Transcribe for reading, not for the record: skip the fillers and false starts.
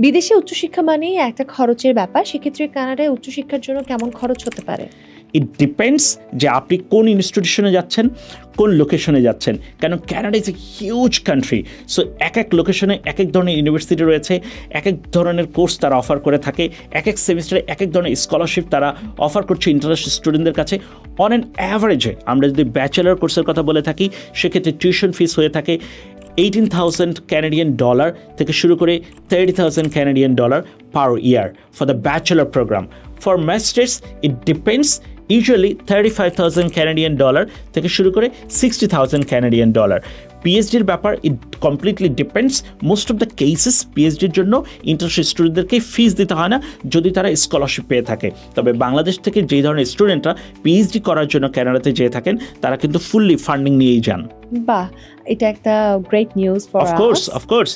বিদেশে উচ্চশিক্ষা মানেই একটা খরচের ব্যাপার, সেক্ষেত্রে কানাডায় উচ্চশিক্ষার জন্য কেমন খরচ হতে পারে? ইট ডিপেন্ডস যে আপনি কোন ইনস্টিটিউশনে যাচ্ছেন, কোন লোকেশনে যাচ্ছেন, কারণ Canada is a huge country. So এক এক লোকেশনে এক এক ধরনের ইউনিভার্সিটি রয়েছে, এক এক ধরনের কোর্স তারা অফার করে থাকে, এক এক সেমিস্টারে এক এক ধরনের স্কলারশিপ তারা অফার করছে ইন্টারন্যাশনাল স্টুডেন্টদের কাছে। অন অ্যান অ্যাভারেজে আমরা যদি ব্যাচেলার কোর্সের কথা বলে থাকি, সেক্ষেত্রে টিউশন ফিস হয়ে থাকে $18,000 Canadian থেকে শুরু করে $30,000 Canadian per year for the bachelor program. For masters, it depends. Usually $35,000 Canadian থেকে শুরু করে $60,000 Canadian. পিএইচডির ব্যাপার it completely depends. Most of the cases পিএইচডির জন্য ইন্টারন্যাশনাল স্টুডেন্টদেরকে ফিস দিতে হয় না যদি তারা স্কলারশিপ পেয়ে থাকে। তবে বাংলাদেশ থেকে যেই ধরনের স্টুডেন্টরা পিএইচডি করার জন্য কানাডাতে যেয়ে থাকেন, তারা কিন্তু ফুললি ফান্ডিং নিয়েই যান। বাহ, এটা একটা great news for us. Of course